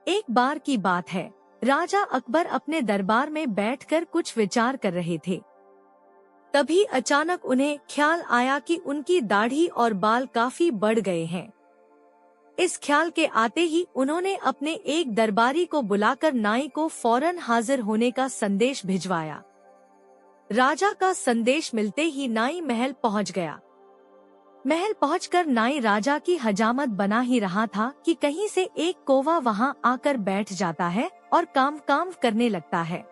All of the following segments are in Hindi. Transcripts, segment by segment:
एक बार की बात है, राजा अकबर अपने दरबार में बैठकर कुछ विचार कर रहे थे। तभी अचानक उन्हें ख्याल आया कि उनकी दाढ़ी और बाल काफी बढ़ गए हैं। इस ख्याल के आते ही उन्होंने अपने एक दरबारी को बुलाकर नाई को फौरन हाजिर होने का संदेश भिजवाया। राजा का संदेश मिलते ही नाई महल पहुंच गया। महल पहुंचकर नाई राजा की हजामत बना ही रहा था कि कहीं से एक कौवा वहां आकर बैठ जाता है और काम करने लगता है।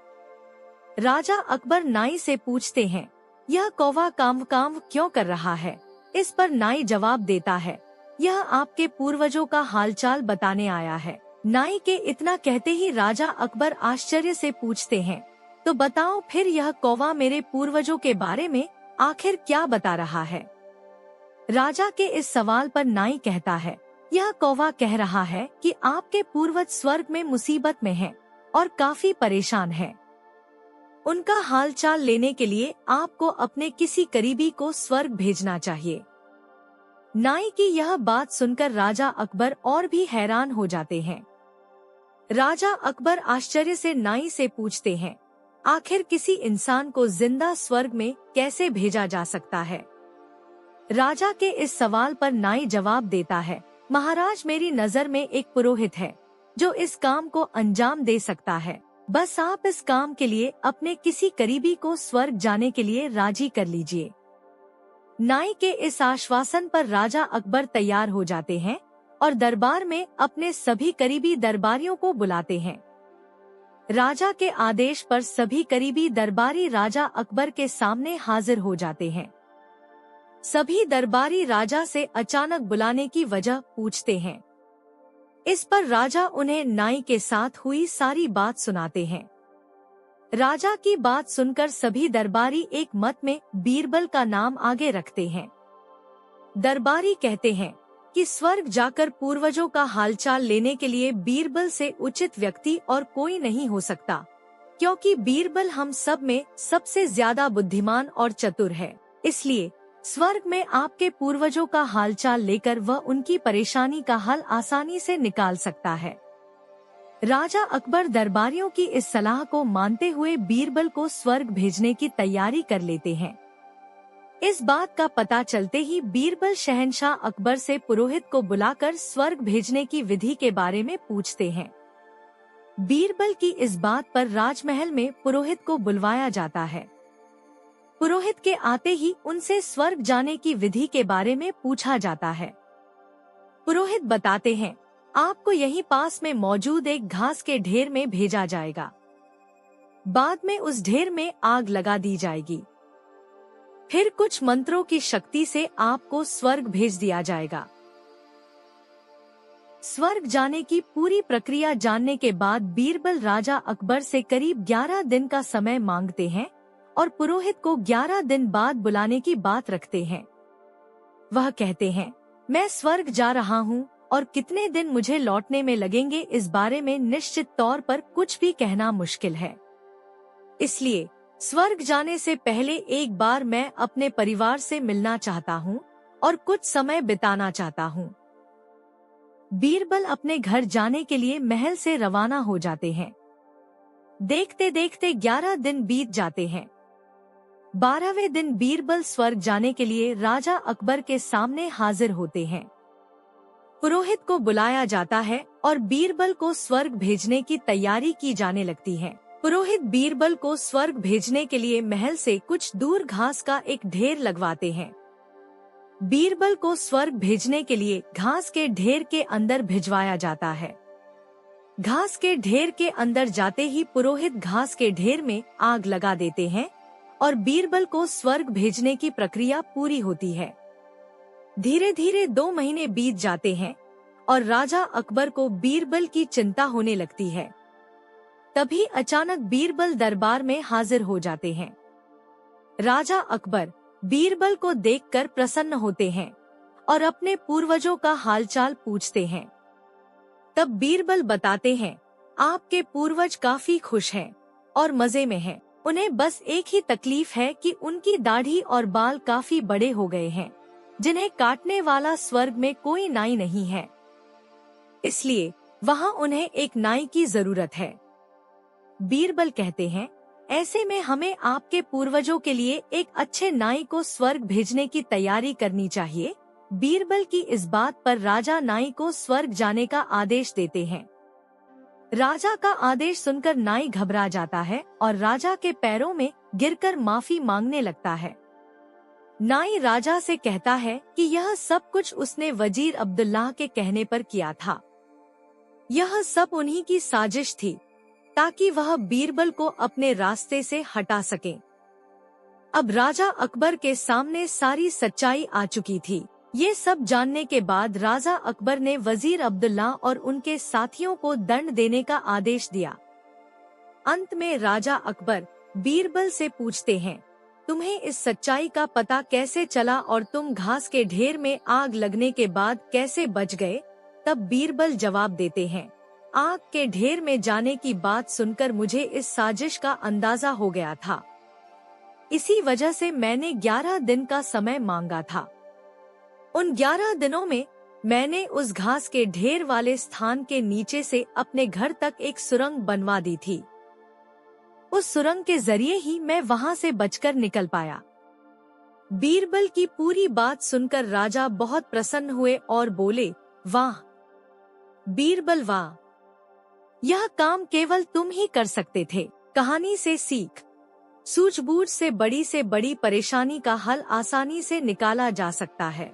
राजा अकबर नाई से पूछते हैं, यह कौवा काम क्यों कर रहा है? इस पर नाई जवाब देता है, यह आपके पूर्वजों का हालचाल बताने आया है। नाई के इतना कहते ही राजा अकबर आश्चर्य से पूछते हैं, तो बताओ फिर यह कौवा मेरे पूर्वजों के बारे में आखिर क्या बता रहा है? राजा के इस सवाल पर नाई कहता है, यह कौवा कह रहा है कि आपके पूर्वज स्वर्ग में मुसीबत में हैं और काफी परेशान हैं। उनका हालचाल लेने के लिए आपको अपने किसी करीबी को स्वर्ग भेजना चाहिए। नाई की यह बात सुनकर राजा अकबर और भी हैरान हो जाते हैं। राजा अकबर आश्चर्य से नाई से पूछते हैं, आखिर किसी इंसान को जिंदा स्वर्ग में कैसे भेजा जा सकता है? राजा के इस सवाल पर नाई जवाब देता है, महाराज मेरी नजर में एक पुरोहित है जो इस काम को अंजाम दे सकता है। बस आप इस काम के लिए अपने किसी करीबी को स्वर्ग जाने के लिए राजी कर लीजिए। नाई के इस आश्वासन पर राजा अकबर तैयार हो जाते हैं और दरबार में अपने सभी करीबी दरबारियों को बुलाते हैं। राजा के आदेश पर सभी करीबी दरबारी राजा अकबर के सामने हाजिर हो जाते हैं। सभी दरबारी राजा से अचानक बुलाने की वजह पूछते हैं। इस पर राजा उन्हें नाई के साथ हुई सारी बात सुनाते हैं। राजा की बात सुनकर सभी दरबारी एक मत में बीरबल का नाम आगे रखते हैं। दरबारी कहते हैं कि स्वर्ग जाकर पूर्वजों का हालचाल लेने के लिए बीरबल से उचित व्यक्ति और कोई नहीं हो सकता, क्योंकि बीरबल हम सब में सबसे ज्यादा बुद्धिमान और चतुर है। इसलिए स्वर्ग में आपके पूर्वजों का हालचाल लेकर वह उनकी परेशानी का हल आसानी से निकाल सकता है। राजा अकबर दरबारियों की इस सलाह को मानते हुए बीरबल को स्वर्ग भेजने की तैयारी कर लेते हैं। इस बात का पता चलते ही बीरबल शहंशाह अकबर से पुरोहित को बुलाकर स्वर्ग भेजने की विधि के बारे में पूछते हैं। बीरबल की इस बात पर राजमहल में पुरोहित को बुलवाया जाता है। पुरोहित के आते ही उनसे स्वर्ग जाने की विधि के बारे में पूछा जाता है। पुरोहित बताते हैं, आपको यहीं पास में मौजूद एक घास के ढेर में भेजा जाएगा। बाद में उस ढेर में आग लगा दी जाएगी। फिर कुछ मंत्रों की शक्ति से आपको स्वर्ग भेज दिया जाएगा। स्वर्ग जाने की पूरी प्रक्रिया जानने के बाद बीरबल राजा अकबर से करीब 11 दिन का समय मांगते हैं और पुरोहित को 11 दिन बाद बुलाने की बात रखते हैं। वह कहते हैं, मैं स्वर्ग जा रहा हूँ और कितने दिन मुझे लौटने में लगेंगे इस बारे में निश्चित तौर पर कुछ भी कहना मुश्किल है। इसलिए स्वर्ग जाने से पहले एक बार मैं अपने परिवार से मिलना चाहता हूँ और कुछ समय बिताना चाहता हूँ। बीरबल अपने घर जाने के लिए महल से रवाना हो जाते हैं। देखते देखते 11 दिन बीत जाते हैं। 12वें दिन बीरबल स्वर्ग जाने के लिए राजा अकबर के सामने हाजिर होते हैं। पुरोहित को बुलाया जाता है और बीरबल को स्वर्ग भेजने की तैयारी की जाने लगती है। पुरोहित बीरबल को स्वर्ग भेजने के लिए महल से कुछ दूर घास का एक ढेर लगवाते हैं। बीरबल को स्वर्ग भेजने के लिए घास के ढेर के अंदर भिजवाया जाता है। घास के ढेर के अंदर जाते ही पुरोहित घास के ढेर में आग लगा देते हैं और बीरबल को स्वर्ग भेजने की प्रक्रिया पूरी होती है। धीरे धीरे 2 महीने बीत जाते हैं और राजा अकबर को बीरबल की चिंता होने लगती है। तभी अचानक बीरबल दरबार में हाजिर हो जाते हैं। राजा अकबर बीरबल को देखकर प्रसन्न होते हैं और अपने पूर्वजों का हालचाल पूछते हैं। तब बीरबल बताते हैं, आपके पूर्वज काफी खुश हैं और मजे में हैं। उन्हें बस एक ही तकलीफ है कि उनकी दाढ़ी और बाल काफी बड़े हो गए हैं, जिन्हें काटने वाला स्वर्ग में कोई नाई नहीं है। इसलिए वहाँ उन्हें एक नाई की जरूरत है। बीरबल कहते हैं, ऐसे में हमें आपके पूर्वजों के लिए एक अच्छे नाई को स्वर्ग भेजने की तैयारी करनी चाहिए। बीरबल की इस बात पर राजा नाई को स्वर्ग जाने का आदेश देते हैं। राजा का आदेश सुनकर नाई घबरा जाता है और राजा के पैरों में गिरकर माफी मांगने लगता है। नाई राजा से कहता है कि यह सब कुछ उसने वजीर अब्दुल्लाह के कहने पर किया था। यह सब उन्हीं की साजिश थी ताकि वह बीरबल को अपने रास्ते से हटा सके। अब राजा अकबर के सामने सारी सच्चाई आ चुकी थी। ये सब जानने के बाद राजा अकबर ने वजीर अब्दुल्लाह और उनके साथियों को दंड देने का आदेश दिया। अंत में राजा अकबर बीरबल से पूछते हैं, तुम्हें इस सच्चाई का पता कैसे चला और तुम घास के ढेर में आग लगने के बाद कैसे बच गए? तब बीरबल जवाब देते हैं, आग के ढेर में जाने की बात सुनकर मुझे इस साजिश का अंदाजा हो गया था। इसी वजह से मैंने 11 दिन का समय मांगा था। उन 11 दिनों में मैंने उस घास के ढेर वाले स्थान के नीचे से अपने घर तक एक सुरंग बनवा दी थी। उस सुरंग के जरिए ही मैं वहां से बचकर निकल पाया। बीरबल की पूरी बात सुनकर राजा बहुत प्रसन्न हुए और बोले, वाह बीरबल वाह, यह काम केवल तुम ही कर सकते थे। कहानी से सीख, सूझबूझ से बड़ी परेशानी का हल आसानी से निकाला जा सकता है।